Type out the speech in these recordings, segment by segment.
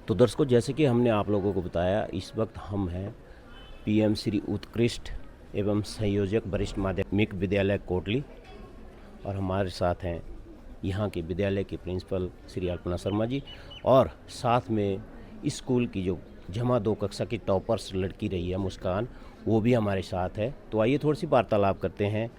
तो दर्शकों, जैसे कि हमने आप लोगों को बताया, इस वक्त हम हैं पीएम श्री उत्कृष्ट एवं संयोजक वरिष्ठ माध्यमिक विद्यालय कोटली, और हमारे साथ हैं यहाँ के विद्यालय के प्रिंसिपल श्री अल्पना शर्मा जी, और साथ में स्कूल की जो जमा 2 कक्षा की टॉपर्स लड़की रही है मुस्कान, वो भी हमारे साथ है। तो आइए थोड़ी सी वार्तालाप करते हैं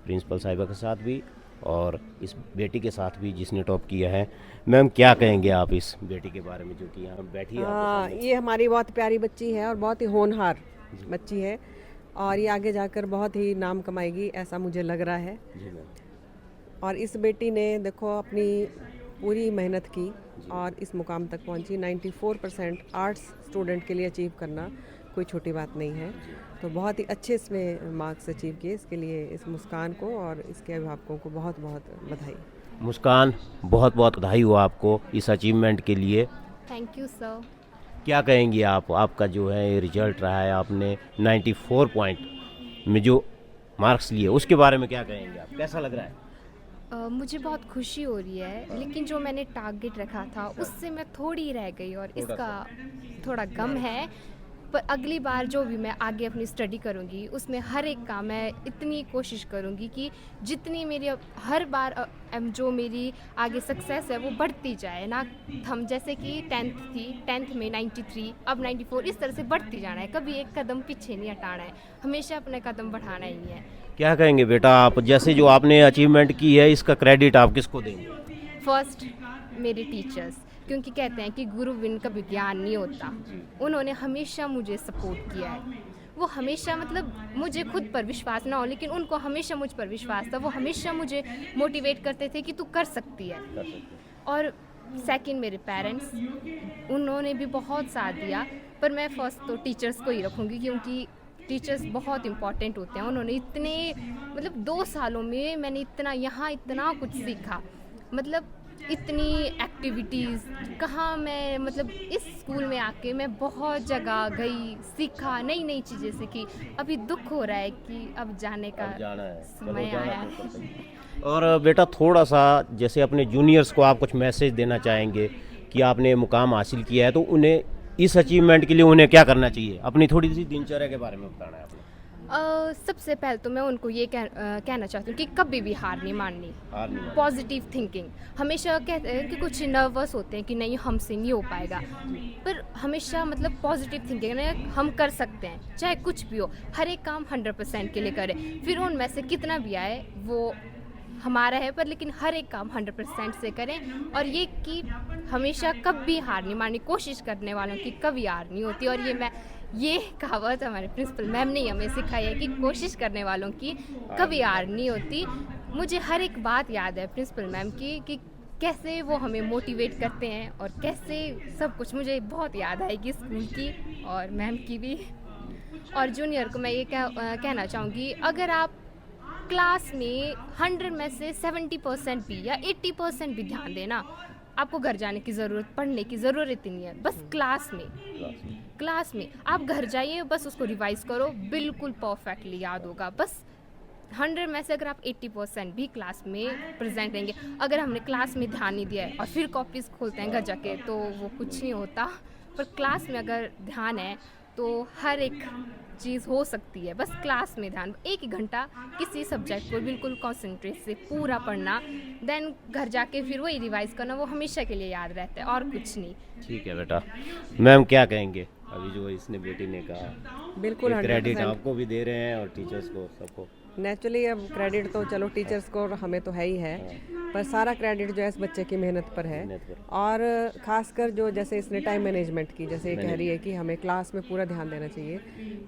प्रिंसिपल साहिबा के साथ भी और इस बेटी के साथ भी जिसने टॉप किया है। मैम, क्या कहेंगे आप इस बेटी के बारे में जो कि यहाँ बैठी है आपके सामने? ये हमारी बहुत प्यारी बच्ची है और बहुत ही होनहार बच्ची है, और ये आगे जाकर बहुत ही नाम कमाएगी, ऐसा मुझे लग रहा है। जी मैम। और इस बेटी ने देखो अपनी पूरी मेहनत की और इस मुकाम तक पहुंची। 94% आर्ट्स स्टूडेंट के लिए अचीव करना कोई छोटी बात नहीं है, तो बहुत ही अच्छे इसमें मार्क्स अचीव किए। इसके लिए इस मुस्कान को और इसके अभिभावकों को बहुत बहुत बधाई। मुस्कान, बहुत बहुत बधाई हो आपको इस अचीवमेंट के लिए। Thank you sir. क्या कहेंगी आप? आपका जो है रिजल्ट रहा है, आपने 94 पॉइंट में जो मार्क्स लिए, उसके बारे में क्या कहेंगे आप? कैसा लग रहा है? मुझे बहुत खुशी हो रही है, लेकिन जो मैंने टारगेट रखा था उससे मैं थोड़ी रह गई और इसका थोड़ा गम है। पर अगली बार जो भी मैं आगे अपनी स्टडी करूँगी उसमें हर एक काम मैं इतनी कोशिश करूँगी कि जितनी मेरी हर बार जो मेरी आगे सक्सेस है वो बढ़ती जाए ना। हम जैसे कि 10th थी, 10th में 93, अब 94, इस तरह से बढ़ती जाना है, कभी एक कदम पीछे नहीं हटाना है, हमेशा अपने कदम बढ़ाना ही है। क्या कहेंगे बेटा आप, जैसे जो आपने अचीवमेंट की है, इसका क्रेडिट आप किसको देंगे? फर्स्ट मेरे टीचर्स, क्योंकि कहते हैं कि गुरु बिन कभी ज्ञान नहीं होता। उन्होंने हमेशा मुझे सपोर्ट किया है। वो हमेशा, मतलब मुझे खुद पर विश्वास ना हो लेकिन उनको हमेशा मुझ पर विश्वास था। वो हमेशा मुझे मोटिवेट करते थे कि तू कर सकती है। और सेकंड मेरे पेरेंट्स, उन्होंने भी बहुत साथ दिया। पर मैं फर्स्ट तो टीचर्स को ही रखूँगी, क्योंकि टीचर्स बहुत इम्पॉर्टेंट होते हैं। उन्होंने इतने, मतलब 2 सालों में मैंने इतना कुछ सीखा, मतलब इतनी एक्टिविटीज़ कहाँ मैं, मतलब इस स्कूल में आके मैं बहुत जगह गई, सीखा, नई नई चीज़ें सीखी। अभी दुख हो रहा है कि अब जाने का जाना है, समय आया है। और बेटा थोड़ा सा जैसे अपने जूनियर्स को आप कुछ मैसेज देना चाहेंगे कि आपने मुकाम हासिल किया है, तो उन्हें इस अचीवमेंट के लिए उन्हें क्या करना चाहिए? अपनी थोड़ी सी दिनचर्या के बारे में बताना है आपने। सबसे पहले तो मैं उनको ये कहना चाहती हूँ कि कभी भी हार नहीं माननी। Positive thinking. हमेशा कहते हैं कि कुछ नर्वस होते हैं कि नहीं हमसे नहीं हो पाएगा, पर हमेशा मतलब पॉजिटिव थिंकिंग है, हम कर सकते हैं, चाहे कुछ भी हो। हर एक काम 100% के लिए करें, फिर उनमें से कितना भी आए वो हमारा है, पर लेकिन हर एक काम 100% से करें। और ये कि हमेशा कभी हार नहीं माननी, कोशिश करने वालों की कभी हार नहीं होती। और ये कहावत हमारे प्रिंसिपल मैम ने हमें सिखाई है कि कोशिश करने वालों की कभी हार नहीं होती। मुझे हर एक बात याद है प्रिंसिपल मैम की कि कैसे वो हमें मोटिवेट करते हैं और कैसे सब कुछ मुझे बहुत याद आएगी स्कूल की और मैम की भी। और जूनियर को मैं ये कहना चाहूँगी, अगर आप क्लास में 100 में से 70% भी या 80% भी ध्यान देना, आपको घर जाने की ज़रूरत, पढ़ने की ज़रूरत ही नहीं है। बस क्लास में आप घर जाइए, बस उसको रिवाइज़ करो, बिल्कुल परफेक्टली याद होगा। बस 100 में से अगर आप 80% भी क्लास में प्रेजेंट रहेंगे, अगर हमने क्लास में ध्यान नहीं दिया है और फिर कॉपीज़ खोलते हैं घर जाके, तो वो कुछ नहीं होता। पर क्लास में अगर ध्यान है तो हर एक चीज़ हो सकती है। बस क्लास में ध्यान, 1 घंटा किसी सब्जेक्ट को बिल्कुल कॉन्सेंट्रेट से पूरा पढ़ना, देन घर जाके फिर वही रिवाइज करना, वो हमेशा के लिए याद रहता है और कुछ नहीं। ठीक है बेटा। मैम, क्या कहेंगे अभी जो इसने बेटी ने कहा? बिल्कुल क्रेडिट 100%। आपको भी दे रहे हैं और टीचर्स को, सबको। नेचुरली अब क्रेडिट तो चलो टीचर्स को और हमें तो है ही है, पर सारा क्रेडिट जो है इस बच्चे की मेहनत पर है। और ख़ासकर जो जैसे इसने टाइम मैनेजमेंट की, जैसे ये कह रही है कि हमें क्लास में पूरा ध्यान देना चाहिए,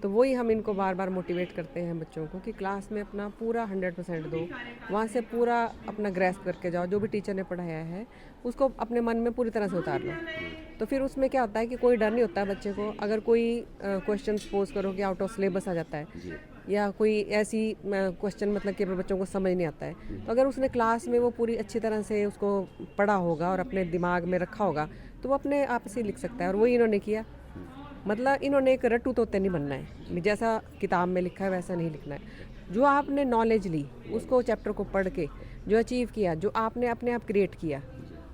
तो वही हम इनको बार बार मोटिवेट करते हैं बच्चों को कि क्लास में अपना पूरा 100% दो, वहाँ से पूरा अपना ग्रैस्प करके जाओ, जो भी टीचर ने पढ़ाया है उसको अपने मन में पूरी तरह से उतार लो। तो फिर उसमें क्या होता है कि कोई डर नहीं होता है बच्चे को। अगर कोई क्वेश्चन पोज करो कि आउट ऑफ सिलेबस आ जाता है या कोई ऐसी क्वेश्चन मतलब कि बच्चों को समझ नहीं आता है, तो अगर उसने क्लास में वो पूरी अच्छी तरह से उसको पढ़ा होगा और अपने दिमाग में रखा होगा, तो वो अपने आप से लिख सकता है। और वही इन्होंने किया। मतलब इन्होंने एक रट्टू तोते नहीं बनना है, जैसा किताब में लिखा है वैसा नहीं लिखना है। जो आपने नॉलेज ली, उसको चैप्टर को पढ़ के जो अचीव किया, जो आपने अपने आप क्रिएट किया,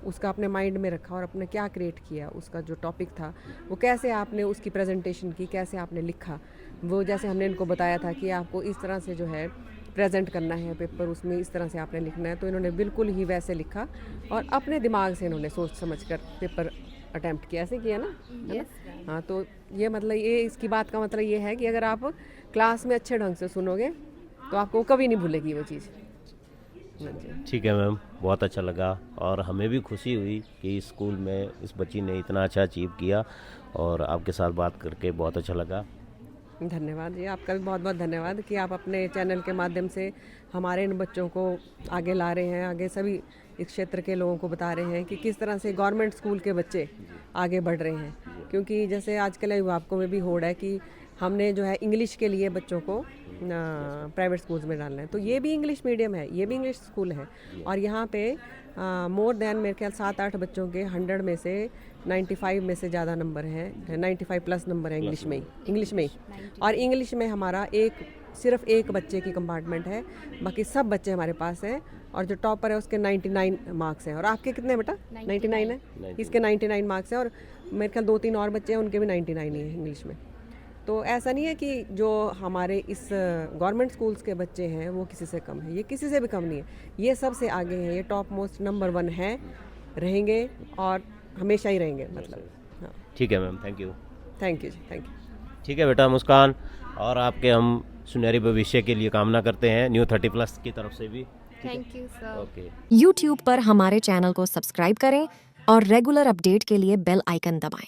उसका अपने माइंड में रखा और अपने क्या क्रिएट किया, उसका जो टॉपिक था वो कैसे आपने उसकी प्रेजेंटेशन की, कैसे आपने लिखा, वो जैसे हमने इनको बताया था कि आपको इस तरह से जो है प्रेजेंट करना है पेपर, उसमें इस तरह से आपने लिखना है, तो इन्होंने बिल्कुल ही वैसे लिखा और अपने दिमाग से इन्होंने सोच समझ कर पेपर अटैम्प्ट किया, ऐसे किया ना, है ना। हाँ, तो ये मतलब ये इसकी बात का मतलब ये है कि अगर आप क्लास में अच्छे ढंग से सुनोगे तो आपको कभी नहीं भूलेगी वो चीज़। हाँ जी। ठीक है मैम, बहुत अच्छा लगा और हमें भी खुशी हुई कि इस स्कूल में इस बच्ची ने इतना अच्छा अचीव किया और आपके साथ बात करके बहुत अच्छा लगा। धन्यवाद जी, आपका भी बहुत बहुत धन्यवाद कि आप अपने चैनल के माध्यम से हमारे इन बच्चों को आगे ला रहे हैं, आगे सभी इस क्षेत्र के लोगों को बता रहे हैं कि किस तरह से गवर्नमेंट स्कूल के बच्चे आगे बढ़ रहे हैं। क्योंकि जैसे आजकल अभिभावकों में भी होड़ है कि हमने जो है इंग्लिश के लिए बच्चों को प्राइवेट स्कूल्स में डालना है, तो ये भी इंग्लिश मीडियम है, ये भी इंग्लिश स्कूल है और यहाँ पे मोर देन मेरे ख्याल 7-8 बच्चों के 100 में से 95 में से ज़्यादा नंबर है, 95 प्लस नंबर है इंग्लिश में ही और इंग्लिश में हमारा सिर्फ एक बच्चे की कंपार्टमेंट है, बाकी सब बच्चे हमारे पास हैं और जो टॉपर है उसके 99 मार्क्स हैं। और आपके कितने बेटा? 99 है, इसके 99 मार्क्स हैं और मेरे ख्याल 2-3 और बच्चे हैं उनके भी 99 ही है इंग्लिश में। तो ऐसा नहीं है कि जो हमारे इस गवर्नमेंट स्कूल्स के बच्चे हैं वो किसी से कम है, ये किसी से भी कम नहीं है, ये सबसे आगे हैं, ये टॉप मोस्ट नंबर 1 है, रहेंगे और हमेशा ही रहेंगे मतलब। हाँ, ठीक है ma'am, thank you. Thank you ji, thank you. ठीक है बेटा मुस्कान, और आपके हम सुनहरी भविष्य के लिए कामना करते हैं न्यू 30+ की तरफ से भी। Thank you sir. Okay. YouTube पर हमारे चैनल को सब्सक्राइब करें और रेगुलर अपडेट के लिए बेल आइकन दबाएं।